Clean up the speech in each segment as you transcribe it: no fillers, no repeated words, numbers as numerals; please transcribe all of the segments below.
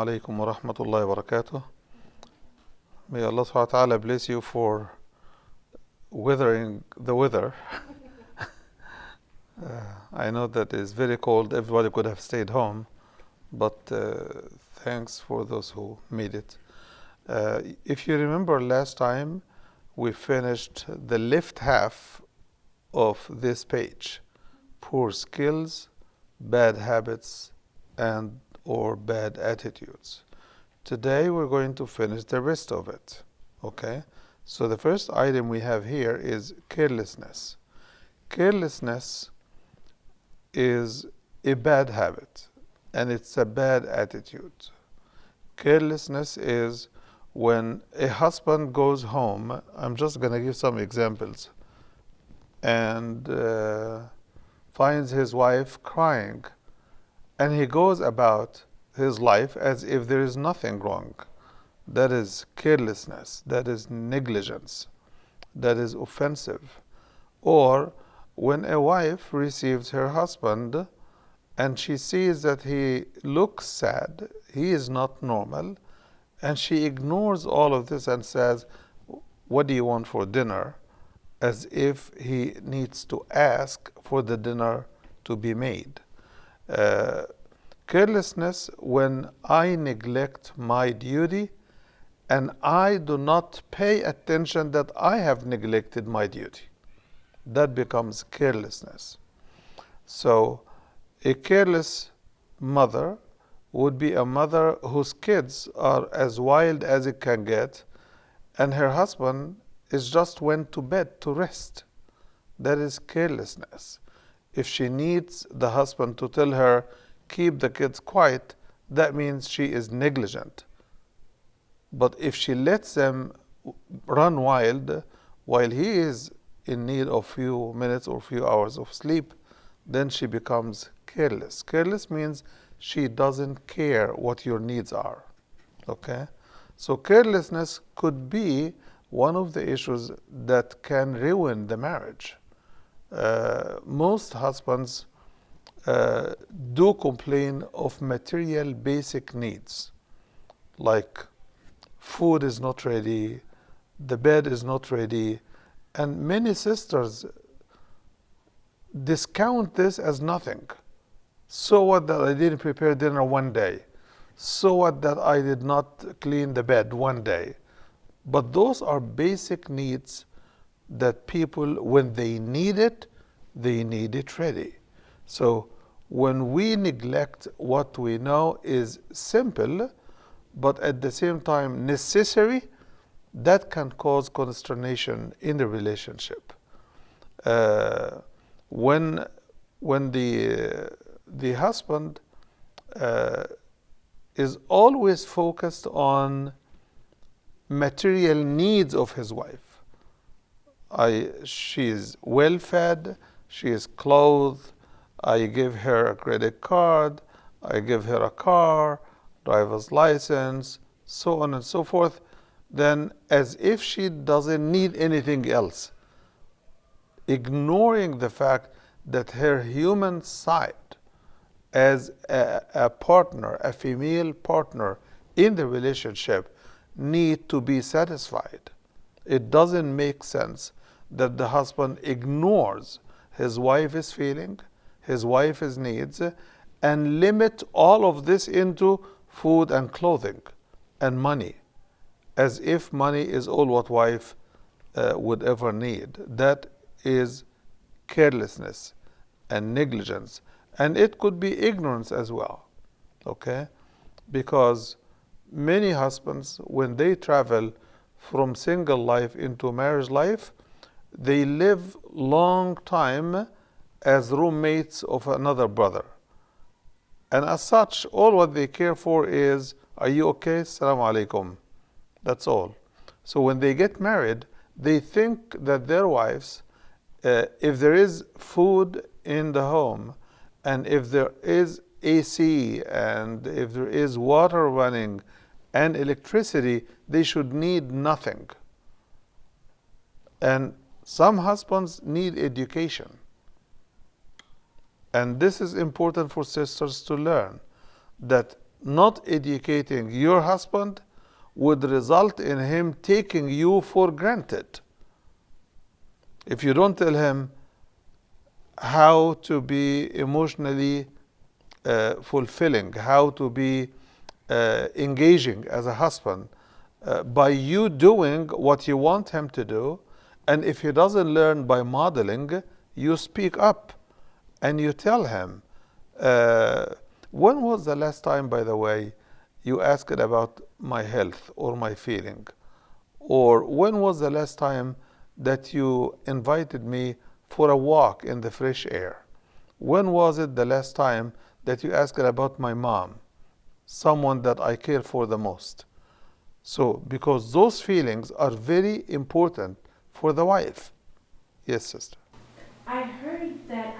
alaikum wa rahmatullahi wa barakatuh. May Allah subhanahu wa ta'ala bless you for weathering the weather. I know that it's very cold. Everybody could have stayed home, but thanks for those who made it. If you remember last time, we finished the left half of this page. Poor skills, bad habits, and or bad attitudes. Today we're going to finish the rest of it. Okay? So the first item we have here is carelessness. Carelessness is a bad habit and it's a bad attitude. Carelessness is when a husband goes home, I'm just going to give some examples, and finds his wife crying, and he goes about his life as if there is nothing wrong. That is carelessness, that is negligence, that is offensive. Or when a wife receives her husband and she sees that he looks sad, he is not normal, and she ignores all of this and says, "What do you want for dinner?" as if he needs to ask for the dinner to be made. Carelessness when I neglect my duty and I do not pay attention that I have neglected my duty. That becomes carelessness. So a careless mother would be a mother whose kids are as wild as it can get, and her husband is just went to bed to rest. That is carelessness. If she needs the husband to tell her, keep the kids quiet, that means she is negligent. But if she lets them run wild while he is in need of few minutes or few hours of sleep, then she becomes careless. Careless means she doesn't care what your needs are. Okay? So carelessness could be one of the issues that can ruin the marriage. Most husbands do complain of material basic needs, like food is not ready, the bed is not ready, and many sisters discount this as nothing. So what that I didn't prepare dinner one day? So what that I did not clean the bed one day? But those are basic needs that people, when they need it ready. So when we neglect what we know is simple, but at the same time necessary, that can cause consternation in the relationship. When the husband is always focused on material needs of his wife. She is well fed, she is clothed, I give her a credit card, I give her a car, driver's license, so on and so forth, then as if she doesn't need anything else, ignoring the fact that her human side as a partner, a female partner in the relationship, need to be satisfied. It doesn't make sense that the husband ignores his wife's feeling, his wife's needs, and limit all of this into food and clothing and money, as if money is all what wife would ever need. That is carelessness and negligence, and it could be ignorance as well. Okay? Because many husbands, when they travel from single life into marriage life, they live long time as roommates of another brother. And as such, all what they care for is, are you okay? Assalamu alaikum. That's all. So when they get married, they think that their wives, if there is food in the home, and if there is AC, and if there is water running, and electricity, they should need nothing. And some husbands need education. And this is important for sisters to learn, that not educating your husband would result in him taking you for granted. If you don't tell him how to be emotionally fulfilling, how to be engaging as a husband, by you doing what you want him to do, and if he doesn't learn by modeling, you speak up and you tell him. When was the last time, by the way, you asked about my health or my feeling? Or when was the last time that you invited me for a walk in the fresh air? When was it the last time that you asked about my mom, someone that I care for the most? So, because those feelings are very important for the wife. Yes, sister. I heard that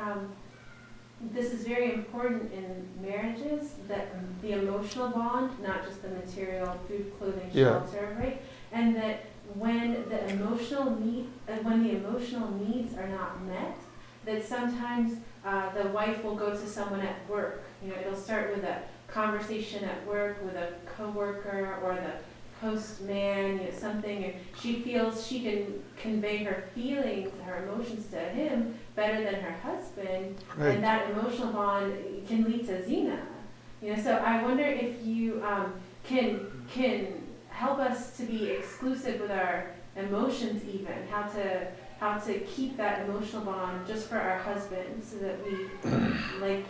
this is very important in marriages, that the emotional bond, not just the material, food, clothing, Yeah. shelter, right? And that when the emotional needs are not met, that sometimes the wife will go to someone at work. You know, it'll start with a conversation at work with a coworker or the postman, you know, something, and she feels she can convey her feelings, her emotions to him better than her husband, Right. and that emotional bond can lead to zina. You know, so I wonder if you can help us to be exclusive with our emotions, even how to keep that emotional bond just for our husband, so that we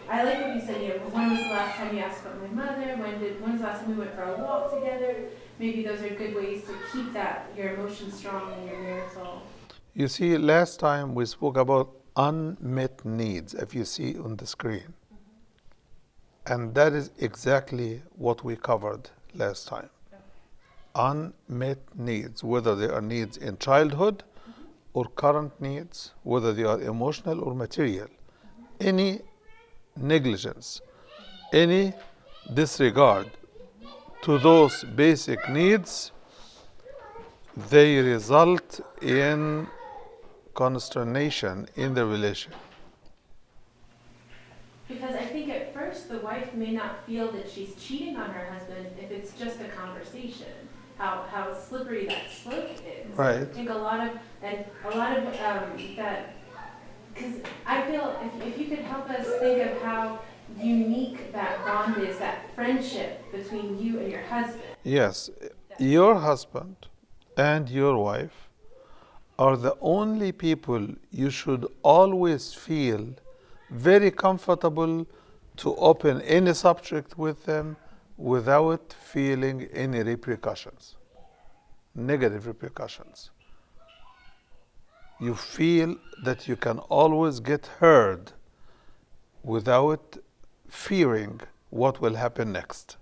I like what you said. You know, when was the last time you asked about my mother? When's the last time we went for a walk together? Maybe those are good ways to keep that your emotions strong in your marital. You see, last time we spoke about unmet needs, if you see on the screen. And that is exactly what we covered last time. Unmet needs, whether they are needs in childhood or current needs, whether they are emotional or material. Any negligence, any disregard to those basic needs, they result in consternation in the relation. Because I think at first the wife may not feel that she's cheating on her husband if it's just a conversation. How slippery that slope is. Right. I think a lot of that, because I feel if you could help us think of how unique that bond is, that friendship between you and your husband. Yes, your husband and your wife are the only people you should always feel very comfortable to open any subject with them without feeling any repercussions, negative repercussions. You feel that you can always get heard without fearing what will happen next.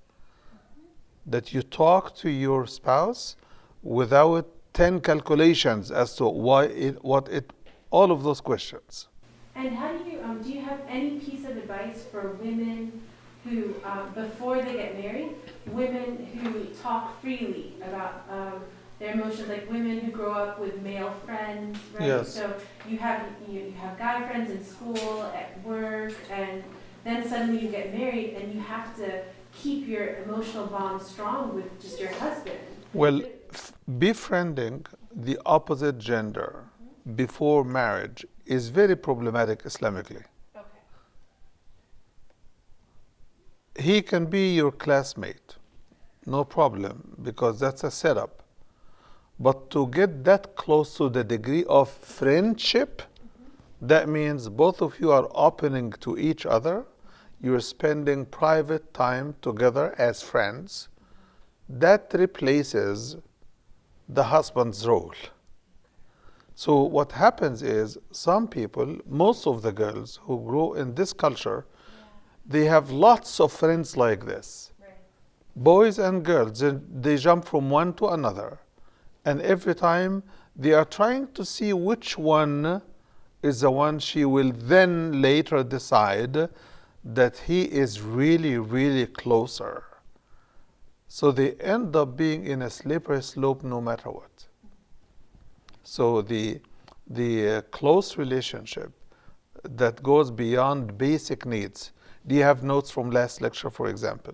That you talk to your spouse without 10 calculations as to why it, what it, all of those questions. And how do you have any piece of advice for women who, before they get married, women who talk freely about their emotions, like women who grow up with male friends, right? Yes. So you have guy friends in school, at work, and then suddenly you get married and you have to keep your emotional bond strong with just your husband. Well, befriending the opposite gender before marriage is very problematic Islamically. Okay. He can be your classmate, no problem, because that's a setup. But to get that close to the degree of friendship, that means both of you are opening to each other. You're spending private time together as friends. That replaces the husband's role. So what happens is some people, most of the girls who grow in this culture, they have lots of friends like this. Right. Boys and girls, they jump from one to another. And every time they are trying to see which one is the one she will then later decide that he is really, really closer. So they end up being in a slippery slope no matter what. So the close relationship that goes beyond basic needs. Do you have notes from last lecture, for example?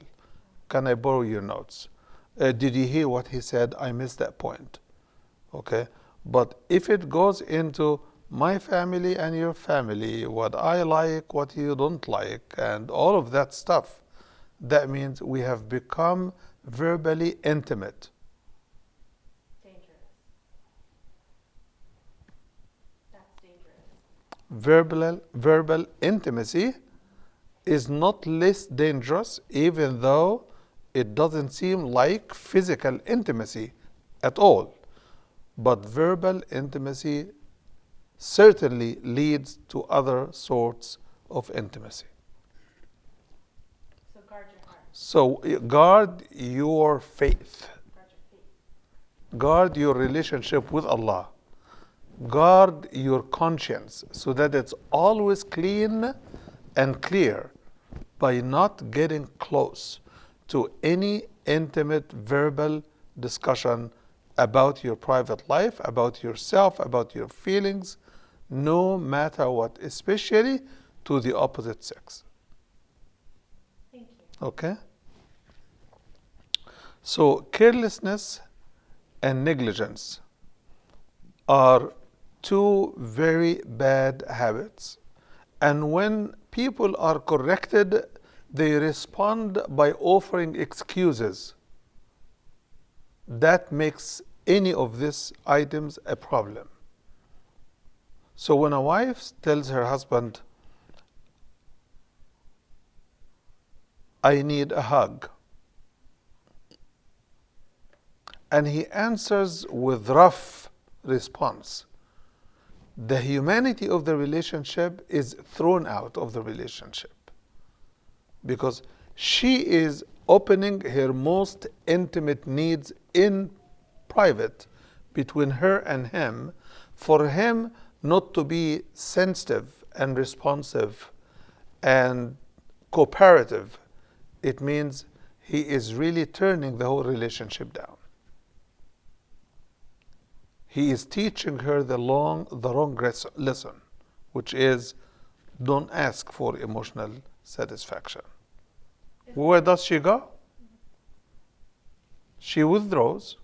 can I borrow your notes? Did you hear what he said? I missed that point. Okay? But if it goes into my family and your family, what I like, what you don't like, and all of that stuff, that means we have become verbally intimate. Dangerous. That's dangerous. Verbal intimacy is not less dangerous, even though it doesn't seem like physical intimacy at all. But verbal intimacy certainly leads to other sorts of intimacy. So guard your heart. So guard your faith, Guard your faith. guard your relationship with Allah, guard your conscience so that it's always clean and clear by not getting close to any intimate verbal discussion about your private life, about yourself, about your feelings, no matter what, especially to the opposite sex. Thank you. Okay? So, carelessness and negligence are two very bad habits. And when people are corrected, they respond by offering excuses. That makes any of these items a problem. So when a wife tells her husband, I need a hug, and he answers with rough response, the humanity of the relationship is thrown out of the relationship because she is opening her most intimate needs in private between her and him for him not to be sensitive and responsive and cooperative. It means he is really turning the whole relationship down. He is teaching her the wrong lesson, which is don't ask for emotional satisfaction. Where does she go? She withdraws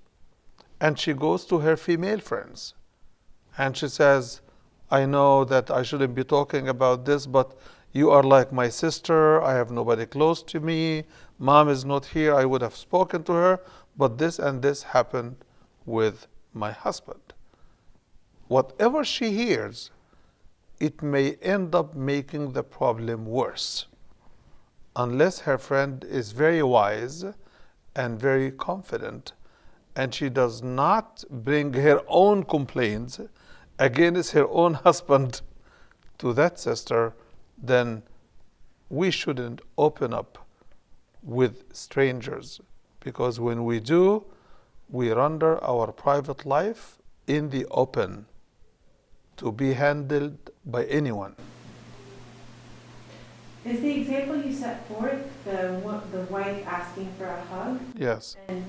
and she goes to her female friends. And she says, I know that I shouldn't be talking about this, but you are like my sister. I have nobody close to me. Mom is not here. I would have spoken to her, but this and this happened with my husband. Whatever she hears, it may end up making the problem worse, unless her friend is very wise and very confident, and she does not bring her own complaints against her own husband to that sister, then we shouldn't open up with strangers, because when we do, we render our private life in the open to be handled by anyone. Is the example you set forth the wife asking for a hug Yes, and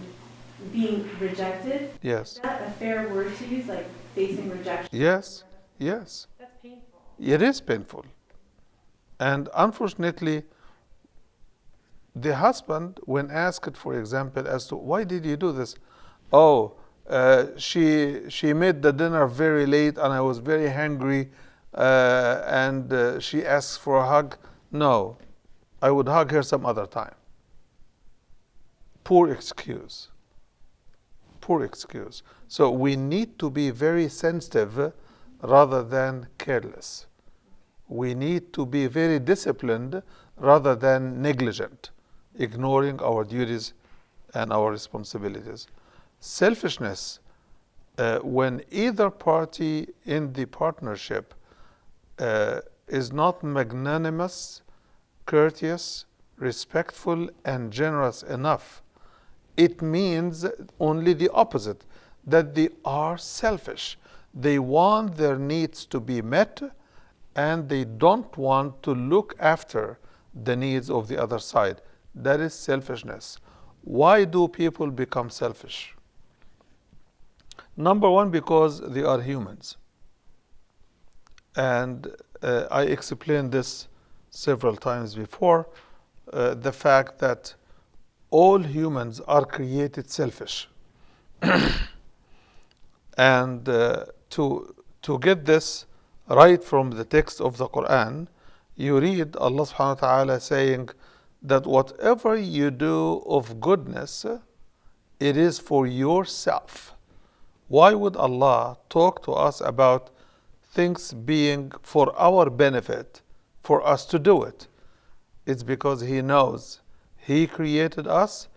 being rejected? yes, Is that a fair word to use, like facing rejection? yes, yes. That's painful. It is painful. And unfortunately, the husband, when asked, for example, as to why did you do this? Oh, she made the dinner very late and I was very hungry, and she asks for a hug. No, I would hug her some other time. Poor excuse. Poor excuse. So we need to be very sensitive rather than careless. We need to be very disciplined rather than negligent, ignoring our duties and our responsibilities. Selfishness, when either party in the partnership is not magnanimous, courteous, respectful, and generous enough, it means only the opposite, that they are selfish. They want their needs to be met and they don't want to look after the needs of the other side. That is selfishness. Why do people become selfish? Number one, because they are humans. And I explained this several times before, the fact that all humans are created selfish. And to get this right from the text of the Quran, you read Allah subhanahu wa ta'ala saying that whatever you do of goodness, it is for yourself. Why would Allah talk to us about things being for our benefit, for us to do it? It's because He knows He created us,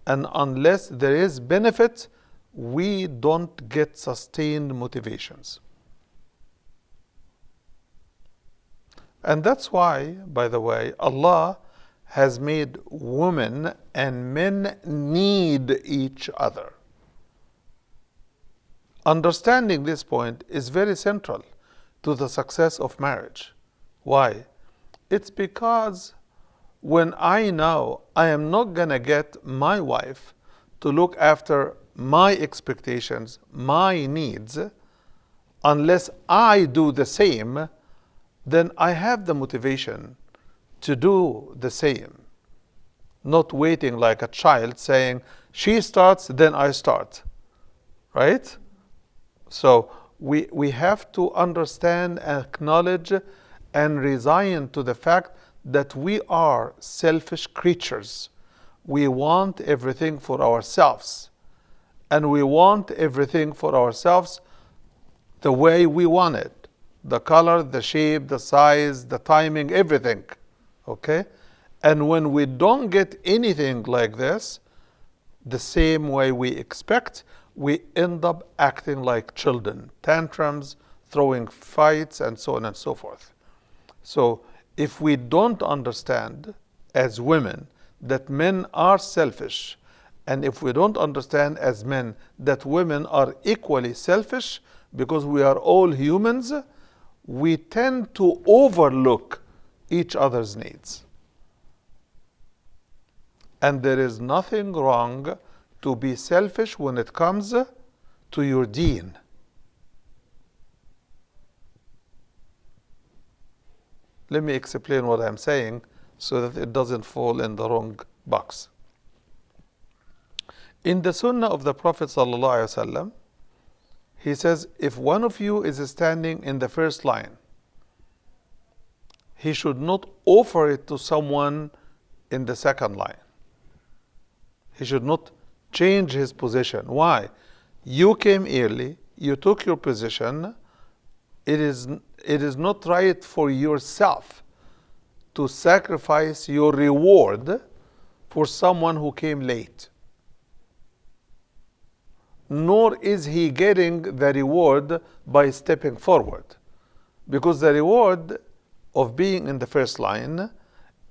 and unless there is benefit, we don't get sustained motivations. And that's why, by the way, Allah has made women and men need each other. Understanding this point is very central to the success of marriage. Why? It's because when I know I am not gonna get my wife to look after my expectations, my needs, unless I do the same, then I have the motivation to do the same. Not waiting like a child saying, she starts, then I start. Right? So we have to understand, acknowledge, and resign to the fact that we are selfish creatures. We want everything for ourselves. And we want everything for ourselves the way we want it. The color, the shape, the size, the timing, everything. Okay? And when we don't get anything like this, the same way we expect, we end up acting like children, tantrums, throwing fights, and so on and so forth. So if we don't understand as women that men are selfish, and if we don't understand as men that women are equally selfish, because we are all humans, we tend to overlook each other's needs. And there is nothing wrong to be selfish when it comes to your deen. Let me explain what I'm saying so that it doesn't fall in the wrong box. In the Sunnah of the Prophet ﷺ, he says, if one of you is standing in the first line, he should not offer it to someone in the second line. He should not change his position. Why? You came early, you took your position. It is not right for yourself to sacrifice your reward for someone who came late. Nor is he getting the reward by stepping forward. Because the reward of being in the first line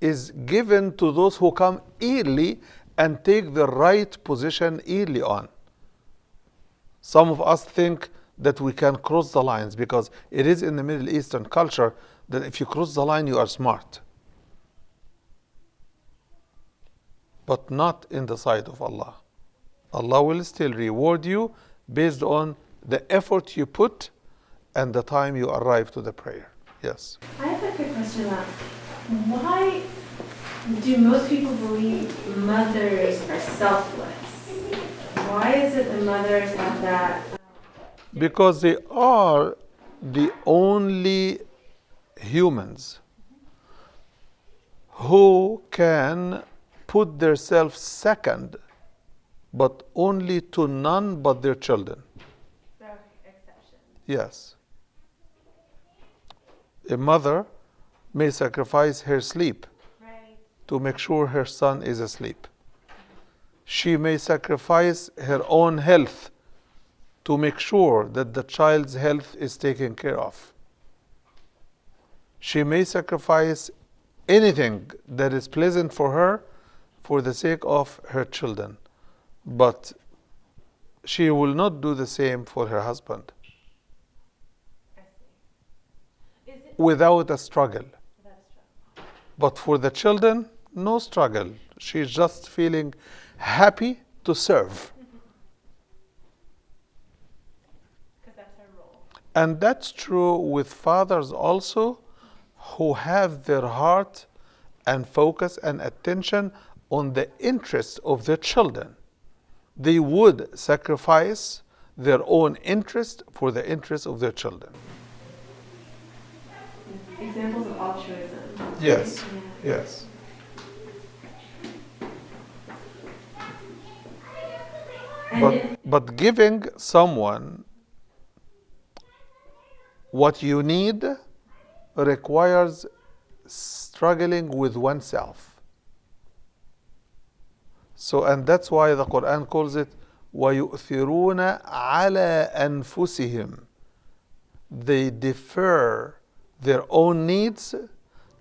is given to those who come early and take the right position early on. Some of us think that we can cross the lines because it is in the Middle Eastern culture that if you cross the line, you are smart. But not in the sight of Allah. Allah will still reward you based on the effort you put and the time you arrive to the prayer. Yes. I have a quick question about why do most people believe mothers are selfless? Why is it the mothers have that? Because they are the only humans who can put themselves second, but only to none but their children. There are exceptions. Yes. A mother may sacrifice her sleep to make sure her son is asleep. She may sacrifice her own health to make sure that the child's health is taken care of. She may sacrifice anything that is pleasant for her for the sake of her children. But she will not do the same for her husband. I see. Without a struggle. Without a struggle. But for the children, no struggle. She's just feeling happy to serve. Because that's her role. And that's true with fathers also, who have their heart and focus and attention on the interests of their children. They would sacrifice their own interest for the interest of their children. Examples of altruism. Yes, Yeah. yes. But giving someone what you need requires struggling with oneself. So, and that's why the Quran calls it وَيُؤْثِرُونَ عَلَى أَنفُسِهِمْ. They defer their own needs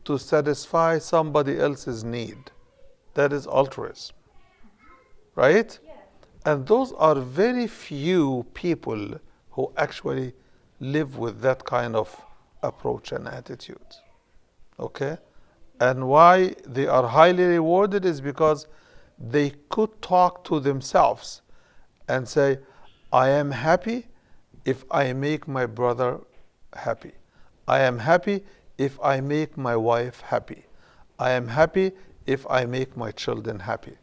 to satisfy somebody else's need. That is altruism. Right? Yes. And those are very few people who actually live with that kind of approach and attitude. Okay? And why they are highly rewarded is because they could talk to themselves and say, I am happy if I make my brother happy. I am happy if I make my wife happy. I am happy if I make my children happy.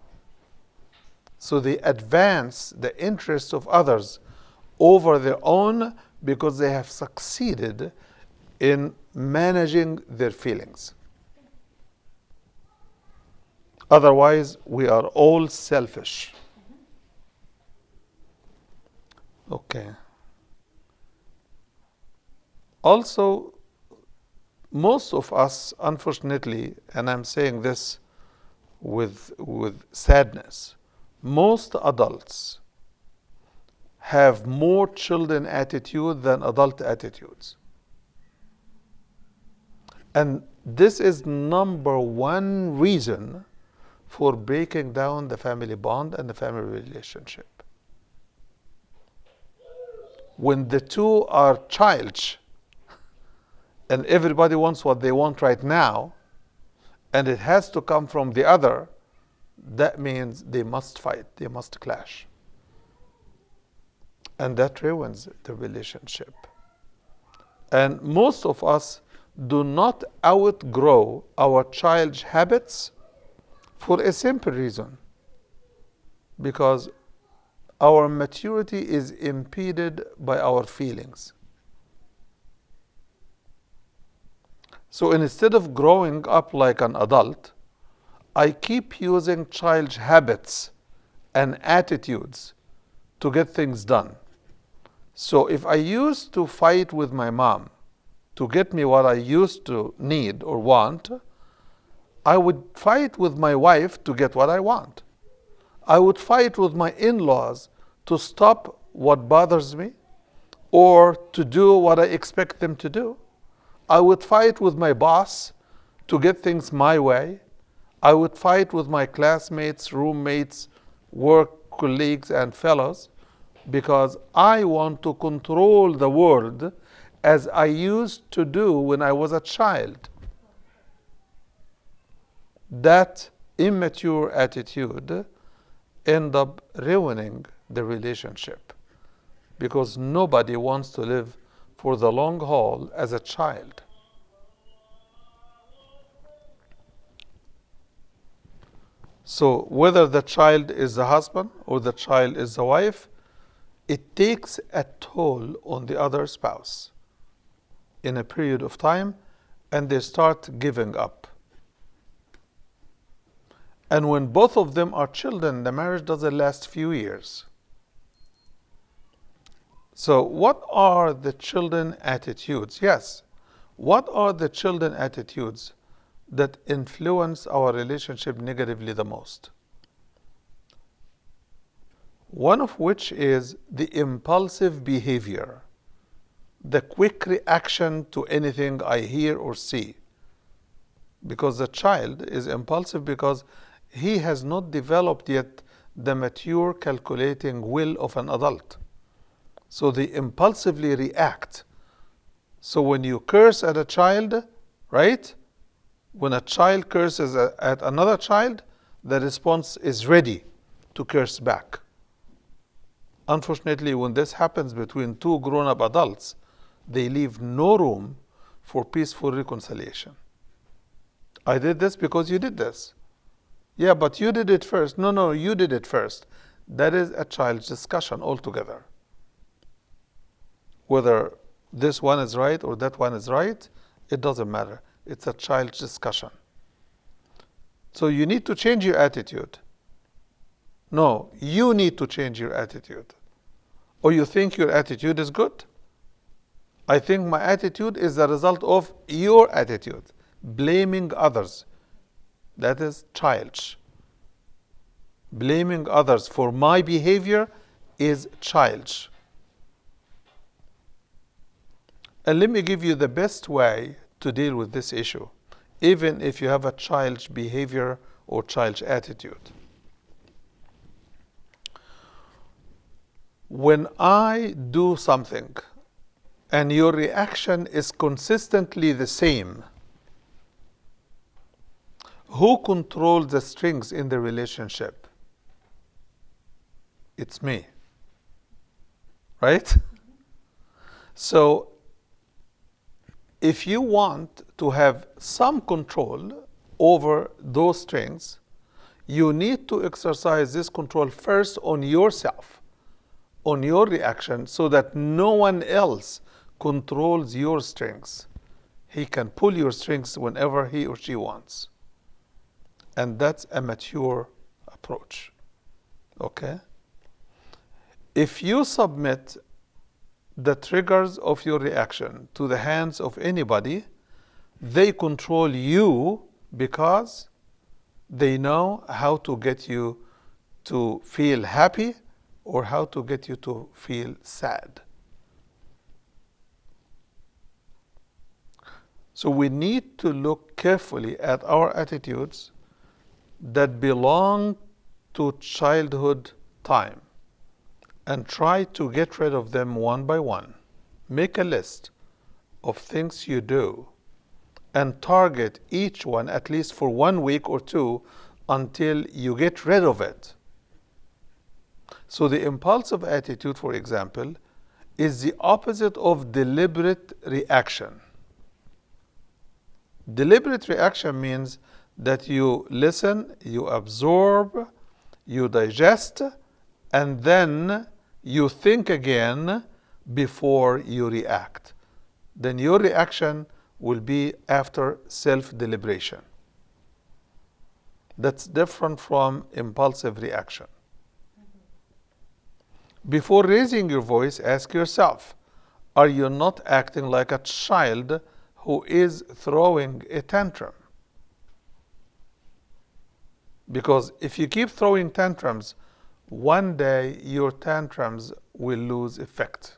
So they advance the interests of others over their own because they have succeeded in managing their feelings. Otherwise, we are all selfish. Okay. Also, most of us, unfortunately, and I'm saying this with sadness, most adults have more children attitude than adult attitudes. And this is number one reason for breaking down the family bond and the family relationship. When the two are childish and everybody wants what they want right now, and it has to come from the other, that means they must fight, they must clash. And that ruins the relationship. And most of us do not outgrow our childish habits for a simple reason. Because our maturity is impeded by our feelings. So instead of growing up like an adult, I keep using childish habits and attitudes to get things done. So if I used to fight with my mom to get me what I used to need or want, I would fight with my wife to get what I want. I would fight with my in-laws to stop what bothers me or to do what I expect them to do. I would fight with my boss to get things my way. I would fight with my classmates, roommates, work colleagues, and fellows because I want to control the world as I used to do when I was a child. That immature attitude ends up ruining the relationship because nobody wants to live for the long haul as a child. So whether the child is the husband or the child is the wife, it takes a toll on the other spouse in a period of time, and they start giving up. And when both of them are children, the marriage doesn't last few years. So what are the children attitudes? Yes. What are the children attitudes that influence our relationship negatively the most? One of which is the impulsive behavior, the quick reaction to anything I hear or see. Because the child is impulsive because he has not developed yet the mature calculating will of an adult. So they impulsively react. So when you curse at a child, right? When a child curses at another child, the response is ready to curse back. Unfortunately, when this happens between two grown-up adults, they leave no room for peaceful reconciliation. I did this because you did this. Yeah, but you did it first. No, no, you did it first. That is a child's discussion altogether. Whether this one is right or that one is right, it doesn't matter. It's a child's discussion. So you need to change your attitude. No, you need to change your attitude. Or you think your attitude is good? I think my attitude is the result of your attitude. Blaming others. That is childish. Blaming others for my behavior is childish. And let me give you the best way to deal with this issue, even if you have a childish behavior or childish attitude. When I do something and your reaction is consistently the same, who controls the strings in the relationship? It's me. Right? So, if you want to have some control over those strings, you need to exercise this control first on yourself, on your reaction, so that no one else controls your strings. He can pull your strings whenever he or she wants. And that's a mature approach. Okay? If you submit the triggers of your reaction to the hands of anybody, they control you because they know how to get you to feel happy or how to get you to feel sad. So we need to look carefully at our attitudes that belong to childhood time and try to get rid of them one by one. Make a list of things you do and target each one at least for 1 week or 2 until you get rid of it. So the impulsive attitude, for example, is the opposite of deliberate reaction. Deliberate reaction means that you listen, you absorb, you digest, and then you think again before you react. Then your reaction will be after self-deliberation. That's different from impulsive reaction. Before raising your voice, ask yourself, are you not acting like a child who is throwing a tantrum? Because if you keep throwing tantrums, one day your tantrums will lose effect.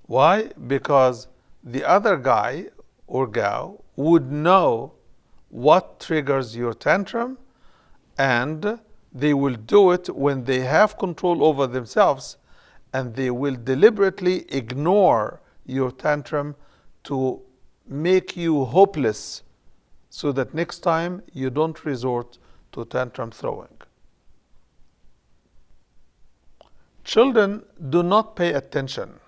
Why? Because the other guy or gal would know what triggers your tantrum, and they will do it when they have control over themselves, and they will deliberately ignore your tantrum to make you hopeless so that next time you don't resort to tantrum throwing. Children do not pay attention.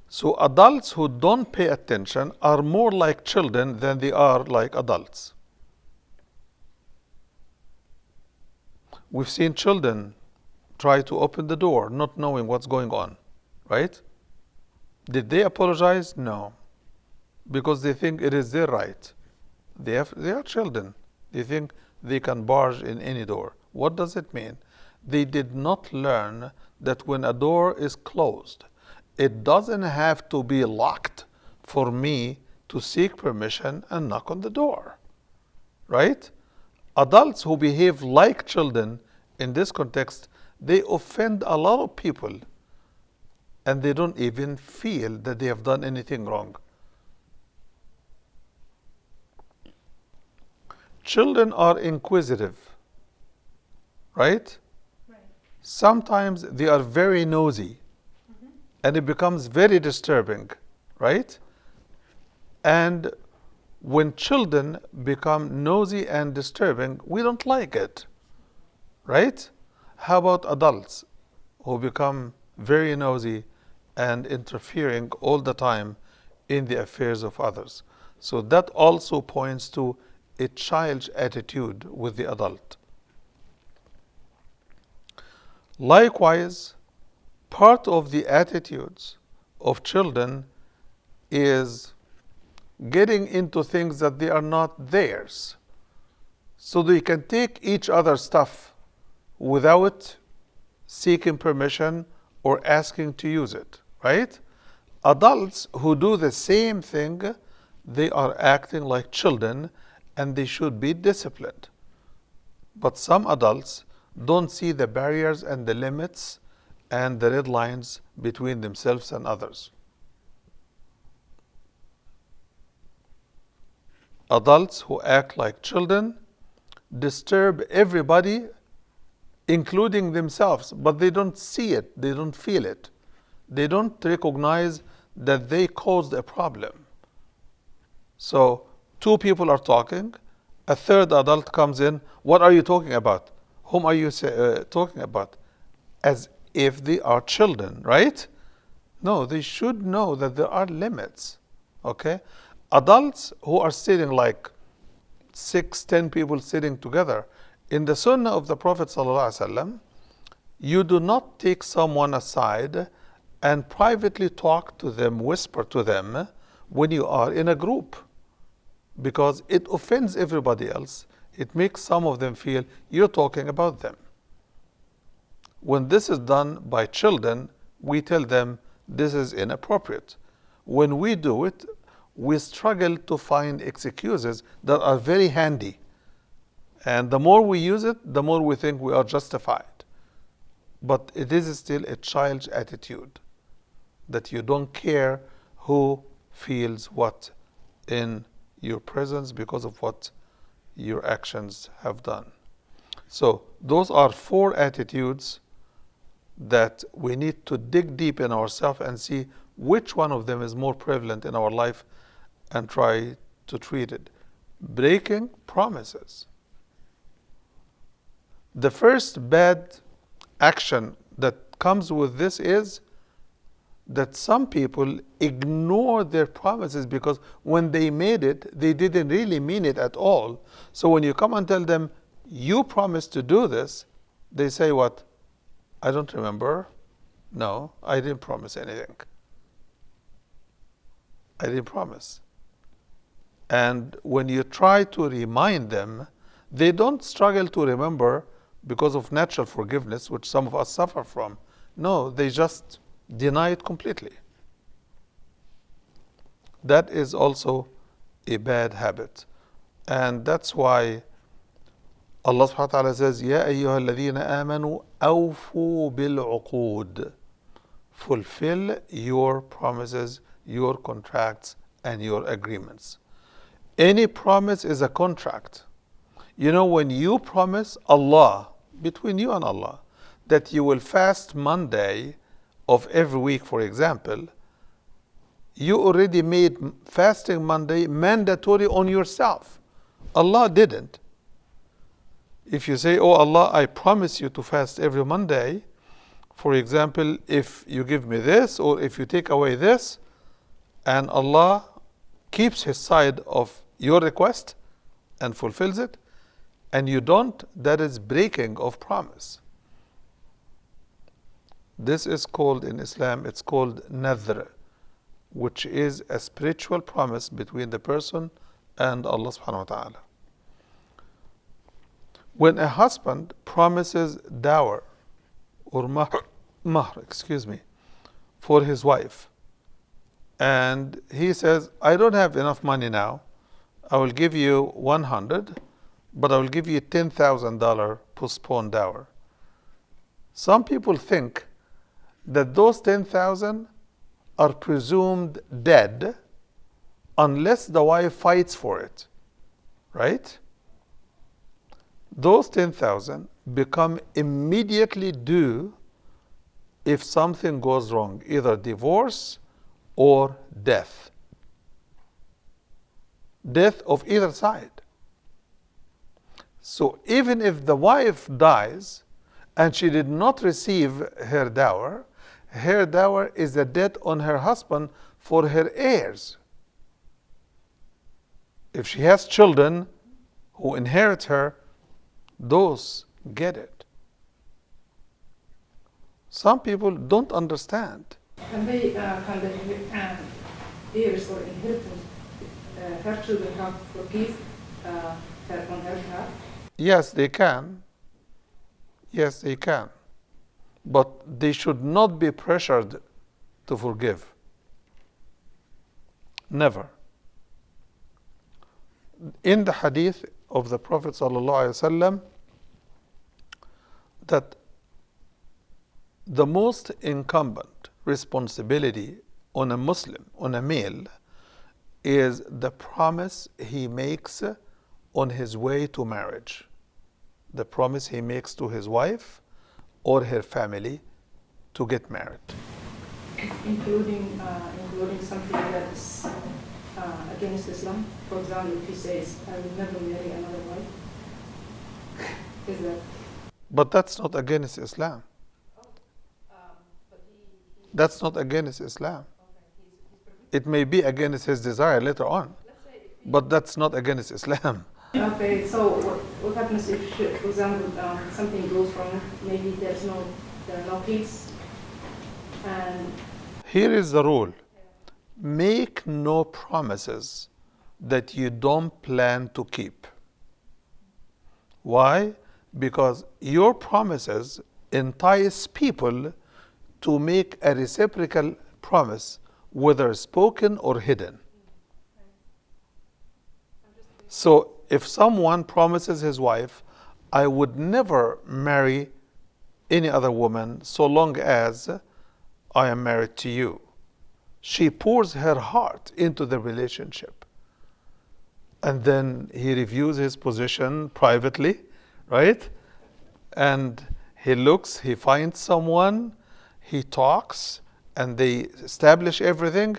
So adults who don't pay attention are more like children than they are like adults. We've seen children try to open the door not knowing what's going on, right? Did they apologize? No. Because they think it is their right. They are children. They think they can barge in any door. What does it mean? They did not learn that when a door is closed, it doesn't have to be locked for me to seek permission and knock on the door, right? Adults who behave like children in this context, they offend a lot of people and they don't even feel that they have done anything wrong. Children are inquisitive, right? Sometimes they are very nosy, and it becomes very disturbing, right? And when children become nosy and disturbing, we don't like it, right? How about adults who become very nosy and interfering all the time in the affairs of others? So that also points to a childish attitude with the adult. Likewise, part of the attitudes of children is getting into things that they are not theirs. So they can take each other's stuff without seeking permission or asking to use it, right? Adults who do the same thing, they are acting like children and they should be disciplined. But some adults don't see the barriers and the limits and the red lines between themselves and others. Adults who act like children disturb everybody, including themselves, but they don't see it, they don't feel it. They don't recognize that they caused a problem. So, two people are talking, a third adult comes in. What are you talking about? Whom are you talking about? As if they are children, right? No, they should know that there are limits. Okay? Adults who are sitting like 6, 10 people sitting together, in the Sunnah of the Prophet ﷺ, you do not take someone aside and privately talk to them, whisper to them when you are in a group, because it offends everybody else. It makes some of them feel you're talking about them. When this is done by children, we tell them this is inappropriate. When we do it, we struggle to find excuses that are very handy. And the more we use it, the more we think we are justified. But it is still a childish attitude that you don't care who feels what in your presence because of what your actions have done. So those are 4 attitudes that we need to dig deep in ourselves and see which one of them is more prevalent in our life and try to treat it. Breaking promises. The first bad action that comes with this is that some people ignore their promises because when they made it, they didn't really mean it at all. So when you come and tell them, you promised to do this, they say what? I don't remember. No, I didn't promise anything. I didn't promise. And when you try to remind them, they don't struggle to remember because of natural forgiveness, which some of us suffer from. No, they just deny it completely. That is also a bad habit. And that's why Allah subhanahu wa ta'ala says, Ya ayyuha alladhina amanu awfu bil uqood. Fulfill your promises, your contracts, and your agreements. Any promise is a contract. You know, when you promise Allah, between you and Allah, that you will fast Monday of every week, for example, you already made fasting Monday mandatory on yourself. Allah didn't. If you say, oh Allah, I promise you to fast every Monday, for example, if you give me this or if you take away this, and Allah keeps His side of your request and fulfills it, and you don't, that is breaking of promise. This is called in Islam, it's called nadhr, which is a spiritual promise between the person and Allah subhanahu wa ta'ala. When a husband promises dower or mahr, for his wife, and he says, I don't have enough money now, I will give you 100, but I will give you $10,000 postponed dower. Some people think that those 10,000 are presumed dead unless the wife fights for it, right? Those 10,000 become immediately due if something goes wrong, either divorce or death. Death of either side. So even if the wife dies and she did not receive her dower is a debt on her husband for her heirs. If she has children, who inherit her, those get it. Some people don't understand. Can they, can the heirs or inheritance, her children have forgive her on her behalf? Yes, they can. Yes, they can. But they should not be pressured to forgive. Never. In the hadith of the Prophet ﷺ, that the most incumbent responsibility on a Muslim, on a male, is the promise he makes on his way to marriage. The promise he makes to his wife or her family to get married. Including something that's against Islam. For example, if he says, I will never marry another wife, is that? But that's not against Islam. That's not against Islam. It may be against his desire later on, but that's not against Islam. Okay, so what happens if, for example, something goes wrong? Maybe there are no kids, and Here is the rule: make no promises that you don't plan to keep. Why? Because your promises entice people to make a reciprocal promise, whether spoken or hidden. So if someone promises his wife, I would never marry any other woman so long as I am married to you, she pours her heart into the relationship. And then he reviews his position privately, right? And he looks, he finds someone, he talks, and they establish everything.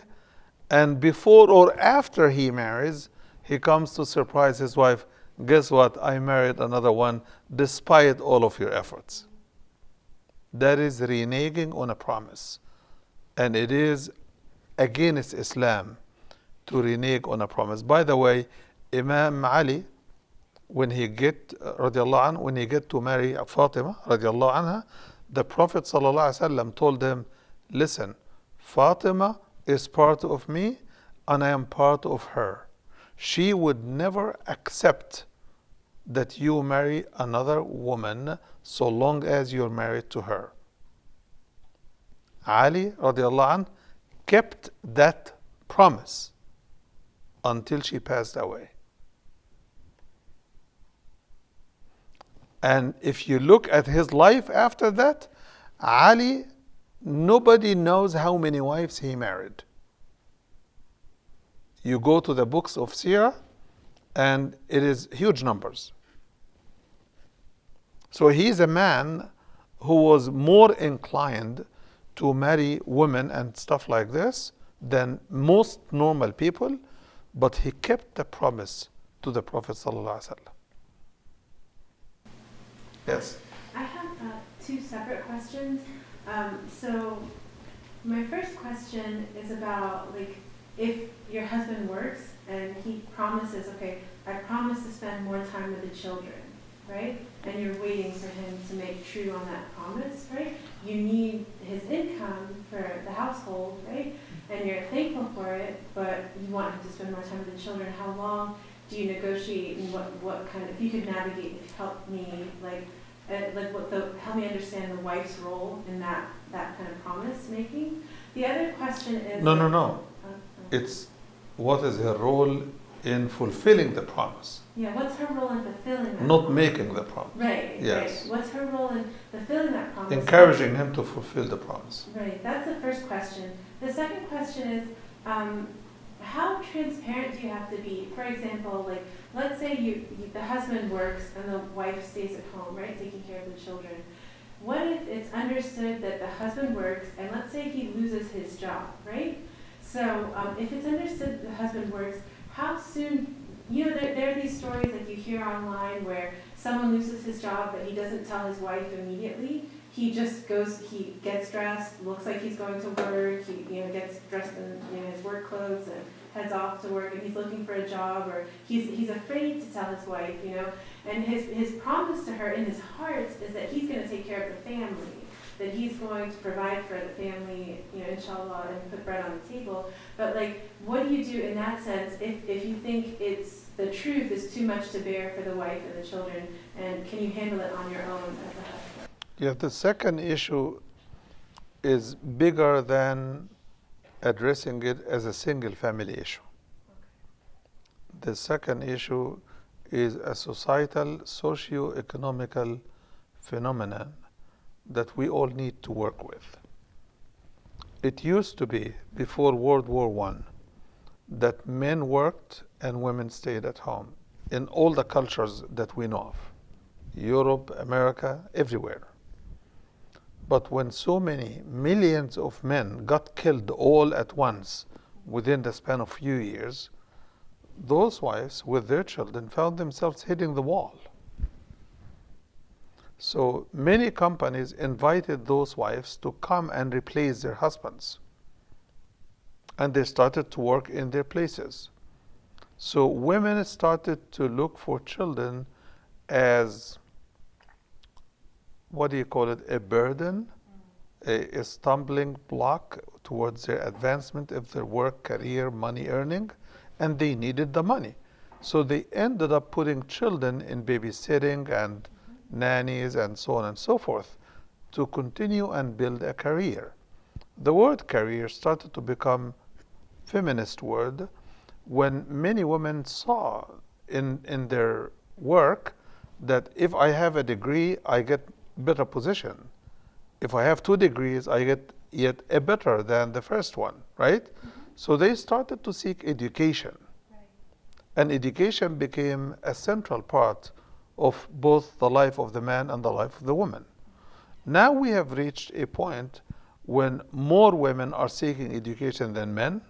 And before or after he marries, he comes to surprise his wife. Guess what? I married another one despite all of your efforts. That is reneging on a promise. And it is against Islam to renege on a promise. By the way, Imam Ali, when he get to marry Fatima radiallahu anha, the Prophet ﷺ told him, listen, Fatima is part of me and I am part of her. She would never accept that you marry another woman so long as you're married to her. Ali radiallahu anh kept that promise until she passed away. And if you look at his life after that, Ali, nobody knows how many wives he married. You go to the books of Sirah, and it is huge numbers. So he's a man who was more inclined to marry women and stuff like this than most normal people, but he kept the promise to the Prophet ﷺ. Yes. I have two separate questions. So my first question is about, like, if your husband works and he promises, okay, I promise to spend more time with the children, right? And you're waiting for him to make true on that promise, right? You need his income for the household, right? And you're thankful for it, but you want him to spend more time with the children. How long do you negotiate, and what kind of, if you could navigate, help me, help me understand the wife's role in that kind of promise making. The other question is... No. It's what is her role in fulfilling the promise? Yeah, what's her role in fulfilling that Not promise? making the promise. Right, yes. right. What's her role in fulfilling that promise? Encouraging him to fulfill the promise. Right, that's the first question. The second question is, how transparent do you have to be? For example, like, let's say the husband works and the wife stays at home, right, taking care of the children. What if it's understood that the husband works, and let's say he loses his job, right? So if it's understood the husband works, how soon, there are these stories that you hear online where someone loses his job but he doesn't tell his wife immediately, he just goes, he gets dressed, looks like he's going to work, he, gets dressed in, his work clothes and heads off to work, and he's looking for a job, or he's afraid to tell his wife, and his promise to her in his heart is that he's going to take care of the family, that he's going to provide for the family, inshallah, and put bread on the table. But what do you do in that sense if you think the truth is too much to bear for the wife and the children, and can you handle it on your own as a husband? Yeah, the second issue is bigger than addressing it as a single family issue. The second issue is a societal, socio-economical phenomenon that we all need to work with. It used to be, before World War I, that men worked and women stayed at home in all the cultures that we know of, Europe, America, everywhere. But when so many millions of men got killed all at once within the span of few years, those wives with their children found themselves hitting the wall. So many companies invited those wives to come and replace their husbands. And they started to work in their places. So women started to look for children as, a burden, a stumbling block towards their advancement of their work, career, money earning, and they needed the money. So they ended up putting children in babysitting and nannies and so on and so forth to continue and build a career. The word career started to become feminist word when many women saw in their work that if I have a degree, I get better position. If I have 2 degrees, I get yet a better than the first one, right? So they started to seek education. And education became a central part of both the life of the man and the life of the woman. Now we have reached a point when more women are seeking education than men,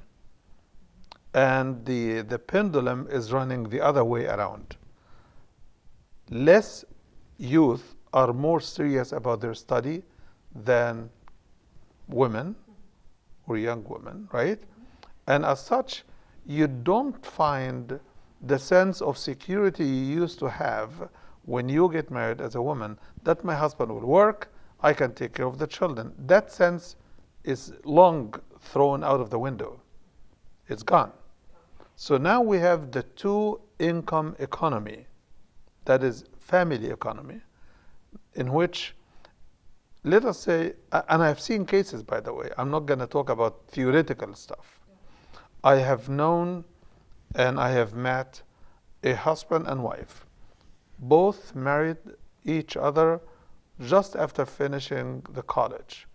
and the pendulum is running the other way around. Less youth are more serious about their study than women or young women, right? And as such, you don't find the sense of security you used to have when you get married as a woman, that my husband will work, I can take care of the children. That sense is long thrown out of the window. It's gone. So now we have the 2-income economy, that is family economy, in which, let us say, and I've seen cases, by the way, I'm not going to talk about theoretical stuff. I have known and I have met a husband and wife. Both married each other just after finishing the college.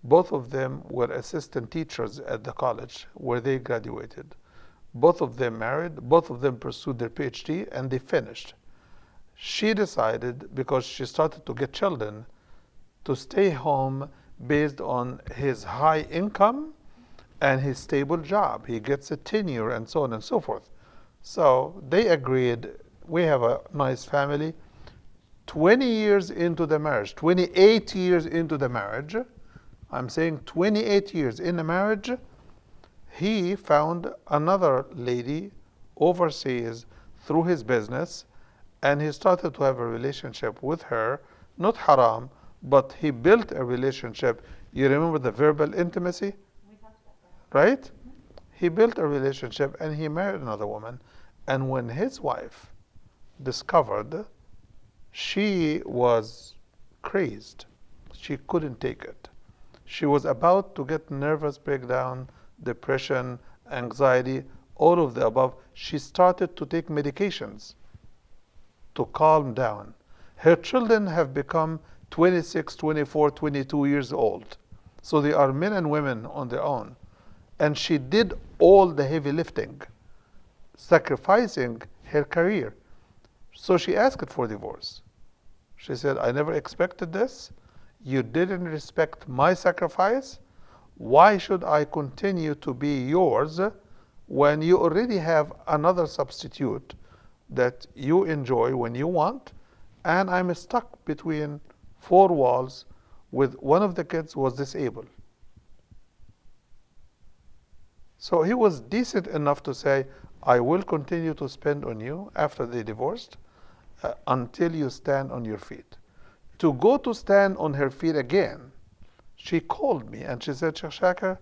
Both of them were assistant teachers at the college where they graduated. Both of them married, both of them pursued their PhD, and they finished. She decided, because she started to get children, to stay home based on his high income and his stable job. He gets a tenure and so on and so forth. So they agreed, we have a nice family. 20 years into the marriage, 28 years into the marriage, I'm saying 28 years in the marriage, he found another lady overseas through his business, and he started to have a relationship with her, not haram, but he built a relationship. You remember the verbal intimacy? We talked about that. Right? He built a relationship and he married another woman. And when his wife discovered, she was crazed. She couldn't take it. She was about to get nervous breakdown, depression, anxiety, all of the above. She started to take medications to calm down. Her children have become 26, 24, 22 years old. So they are men and women on their own. And she did all the heavy lifting, sacrificing her career. So she asked for divorce. She said, I never expected this. You didn't respect my sacrifice. Why should I continue to be yours when you already have another substitute that you enjoy when you want, and I'm stuck between 4 walls with one of the kids was disabled. So he was decent enough to say, I will continue to spend on you after they divorced until you stand on your feet. To go to stand on her feet again, she called me and she said, Sheikh Shaka,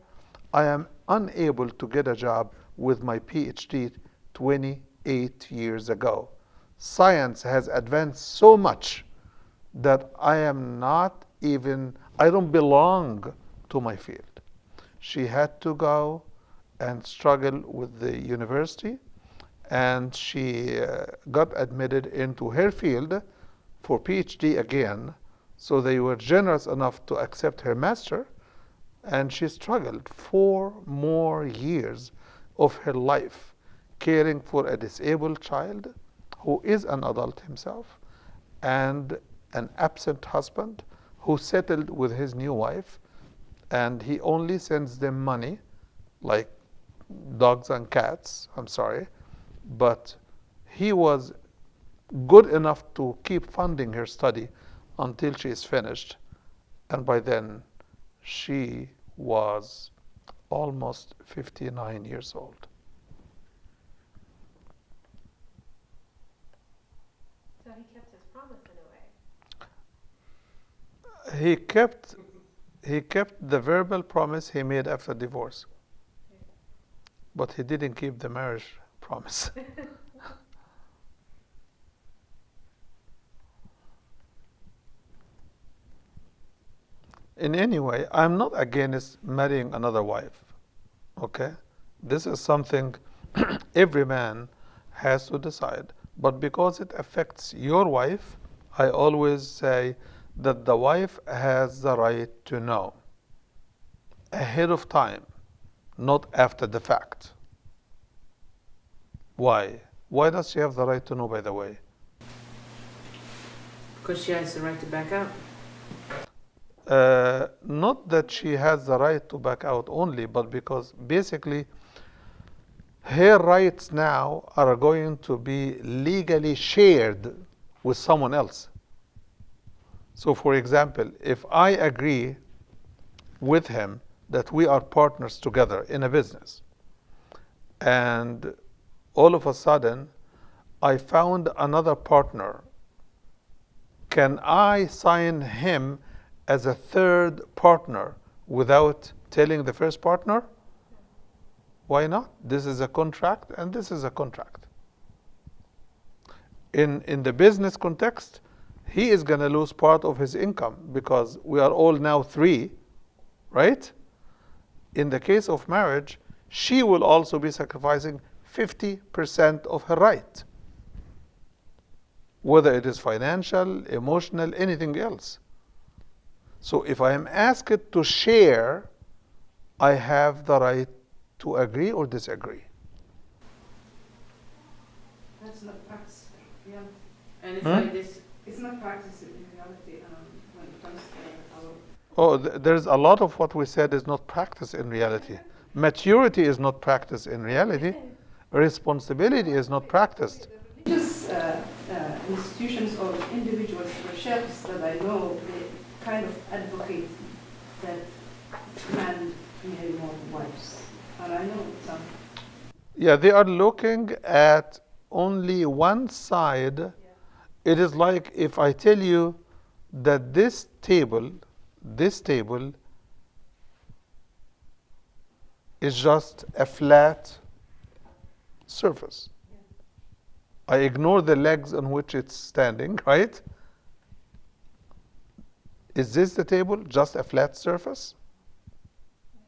I am unable to get a job with my PhD 28 years ago. Science has advanced so much that I don't belong to my field. She had to go and struggle with the university, and she got admitted into her field for PhD again. So they were generous enough to accept her master, and she struggled 4 more years of her life caring for a disabled child who is an adult himself, and an absent husband who settled with his new wife, and he only sends them money like dogs and cats, I'm sorry, but he was good enough to keep funding her study until she is finished. And by then, she was almost 59 years old. So he kept his promise in a way. He kept the verbal promise he made after divorce, but he didn't keep the marriage promise. In any way, I'm not against marrying another wife. Okay? This is something every man has to decide. But because it affects your wife, I always say that the wife has the right to know ahead of time, not after the fact. Why? Why does she have the right to know, by the way? Because she has the right to back out. Not that she has the right to back out only, but because basically her rights now are going to be legally shared with someone else. So, for example, if I agree with him that we are partners together in a business, and all of a sudden I found another partner, can I sign him as a third partner without telling the first partner? Why not? This is a contract and this is a contract. In the business context, he is going to lose part of his income because we are all now 3, right? In the case of marriage, she will also be sacrificing 50% of her right, whether it is financial, emotional, anything else. So if I am asked to share, I have the right to agree or disagree. That's not practice in reality. And it's Hmm? like this. It's not practice in reality when it comes to our. Oh, there's a lot of what we said is not practice in reality. Maturity is not practice in reality. Responsibility is not practiced. Religious institutions or individuals or sheikhs that I know, they kind of advocate that man marry more wives. And I know some. Yeah, they are looking at only one side. It is like if I tell you that this table is just a flat surface. I ignore the legs on which it's standing, right? Is this the table just a flat surface?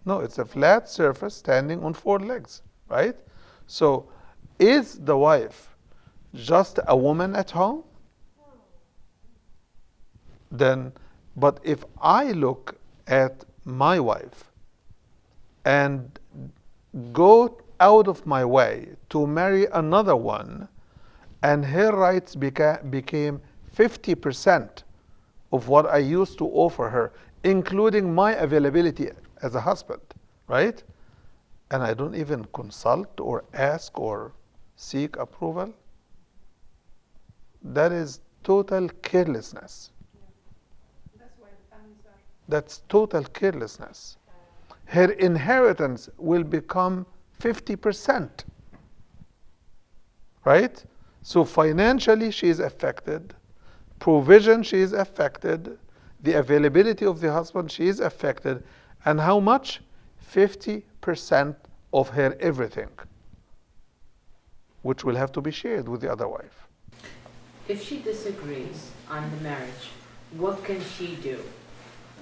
No, it's a flat surface standing on 4 legs, right? So, is the wife just a woman at home? Then, but if I look at my wife and go out of my way to marry another one, and her rights became 50% of what I used to offer her, including my availability as a husband, right? And I don't even consult or ask or seek approval. That is total carelessness. That's why the families are That's total carelessness. Her inheritance will become 50%, right? So financially, she is affected. Provision, she is affected. The availability of the husband, she is affected. And how much? 50% of her everything, which will have to be shared with the other wife. If she disagrees on the marriage, what can she do?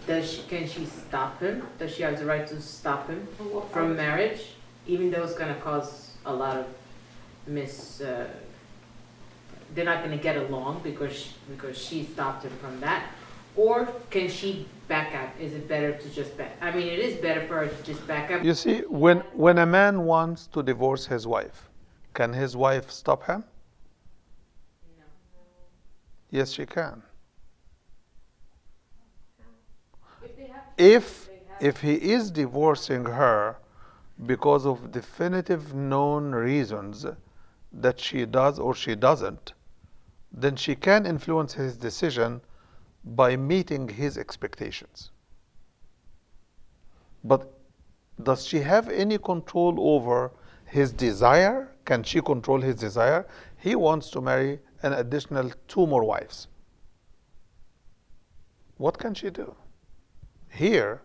Can she stop him? Does she have the right to stop him from marriage, even though it's going to cause a lot of they're not going to get along because she stopped him from that? Or can she back out? Is it better to just back? I mean, it is better for her to just back up. You see, when a man wants to divorce his wife, can his wife stop him? No. Yes, she can. If they have If he is divorcing her because of definitive known reasons that she does or she doesn't, then she can influence his decision by meeting his expectations. But does she have any control over his desire? Can she control his desire? He wants to marry an additional 2 more wives. What can she do? Here,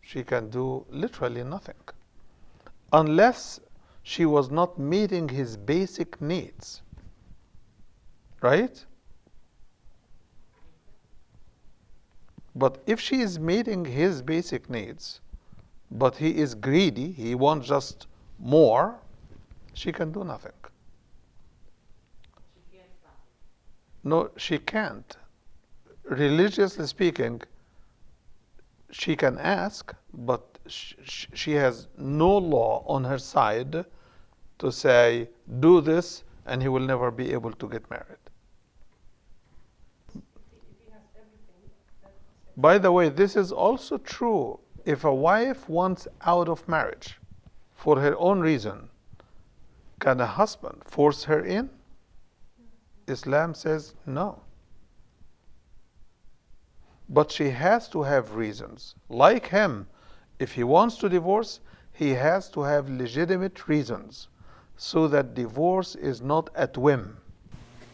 she can do literally nothing. Unless she was not meeting his basic needs. Right? But if she is meeting his basic needs, but he is greedy, he wants just more, she can do nothing. She can't stop No, she can't. Religiously speaking, she can ask, but she has no law on her side to say, do this, and he will never be able to get married. By the way, this is also true if a wife wants out of marriage for her own reason. Can a husband force her in? Islam says no. But she has to have reasons. Like him, if he wants to divorce, he has to have legitimate reasons so that divorce is not at whim.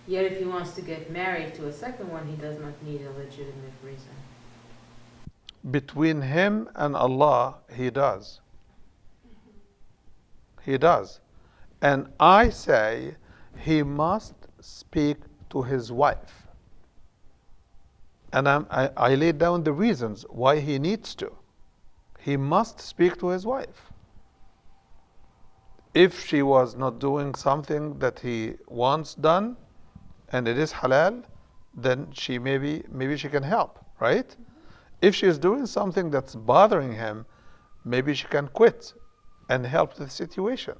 Yet if he wants to get married to a second one, he does not need a legitimate reason. Between him and Allah, he does. He does. And I say he must speak to his wife. And I laid down the reasons why he needs to. He must speak to his wife. If she was not doing something that he wants done, and it is halal, then she maybe she can help, right? If she is doing something that's bothering him, maybe she can quit and help the situation,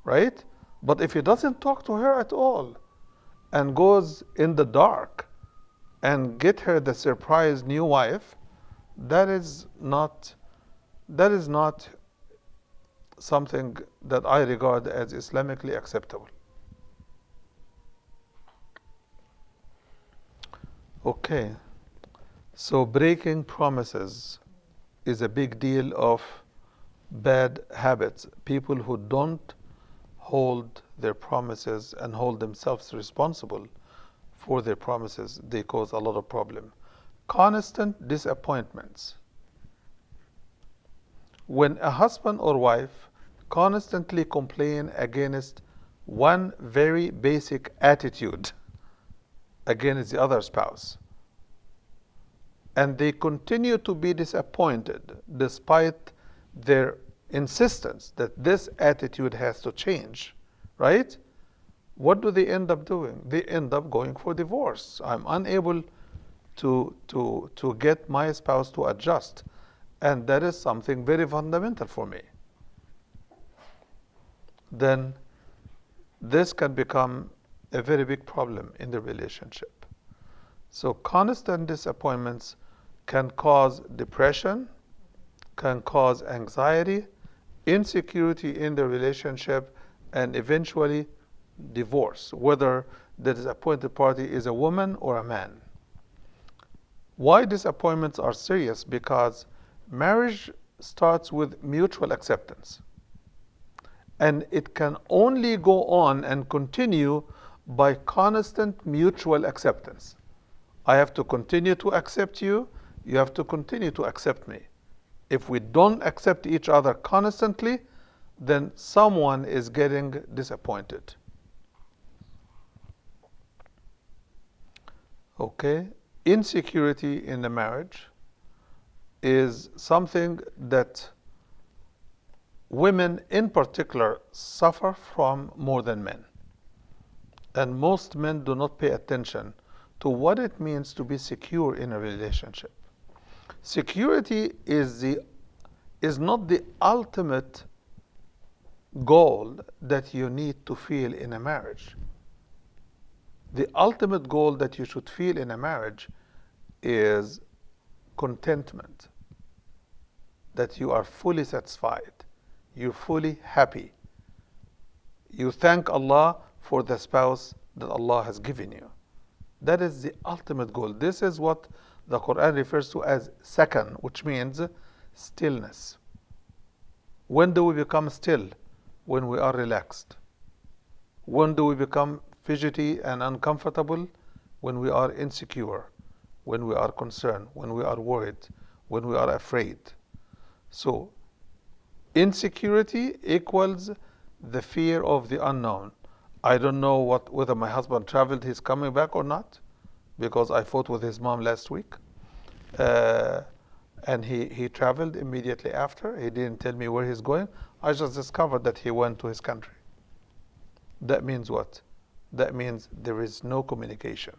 right? But if he doesn't talk to her at all and goes in the dark and get her the surprise new wife, that is not something that I regard as Islamically acceptable. Okay, so breaking promises is a big deal of bad habits. People who don't hold their promises and hold themselves responsible for their promises, they cause a lot of problem. Constant disappointments. When a husband or wife constantly complain against one very basic attitude against the other spouse, and they continue to be disappointed despite their insistence that this attitude has to change, right? What do they end up doing? They end up going for divorce. I'm unable to get my spouse to adjust. And that is something very fundamental for me. Then this can become a very big problem in the relationship. So constant disappointments can cause depression, can cause anxiety, insecurity in the relationship, and eventually divorce, whether the disappointed party is a woman or a man. Why disappointments are serious? Because marriage starts with mutual acceptance. And it can only go on and continue by constant mutual acceptance. I have to continue to accept you, you have to continue to accept me. If we don't accept each other constantly, then someone is getting disappointed. Okay? Insecurity in the marriage is something that women in particular suffer from more than men. And most men do not pay attention to what it means to be secure in a relationship. Security is not the ultimate goal that you need to feel in a marriage. The ultimate goal that you should feel in a marriage is contentment, that you are fully satisfied, you're fully happy. You thank Allah for the spouse that Allah has given you. That is the ultimate goal. This is what the Quran refers to as sakan, which means stillness. When do we become still? When we are relaxed. When do we become fidgety and uncomfortable? When we are insecure, when we are concerned, when we are worried, when we are afraid. So, insecurity equals the fear of the unknown. I don't know whether my husband traveled, he's coming back or not, because I fought with his mom last week. And he traveled immediately after. He didn't tell me where he's going. I just discovered that he went to his country. That means what? That means there is no communication.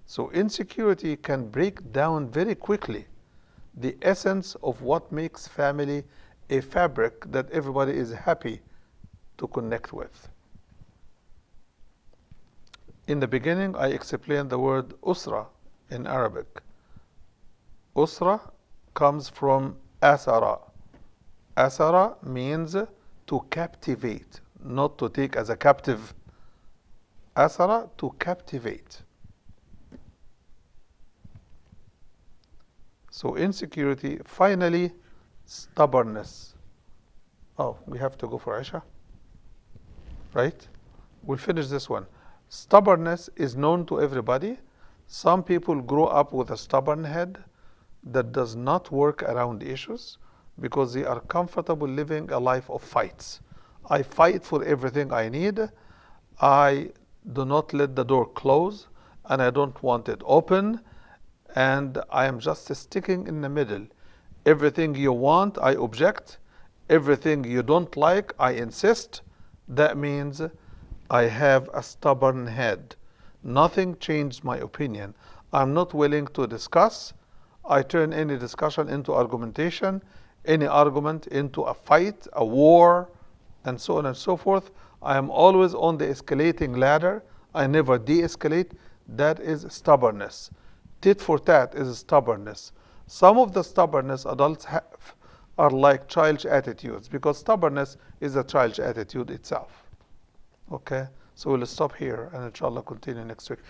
So insecurity can break down very quickly the essence of what makes family a fabric that everybody is happy to connect with. In the beginning, I explained the word usra in Arabic. Usra comes from asara. Asara means to captivate, not to take as a captive. Asara, to captivate. So insecurity. Finally, stubbornness. Oh, we have to go for Isha? Right? We'll finish this one. Stubbornness is known to everybody. Some people grow up with a stubborn head that does not work around issues because they are comfortable living a life of fights. I fight for everything I need. I do not let the door close, and I don't want it open, and I am just sticking in the middle. Everything you want, I object. Everything you don't like, I insist. That means I have a stubborn head. Nothing changed my opinion. I'm not willing to discuss. I turn any discussion into argumentation, any argument into a fight, a war, and so on and so forth. I am always on the escalating ladder. I never de-escalate. That is stubbornness. Tit for tat is stubbornness. Some of the stubbornness adults have are like childish attitudes, because stubbornness is a childish attitude itself. Okay, so we'll stop here and inshallah continue next week.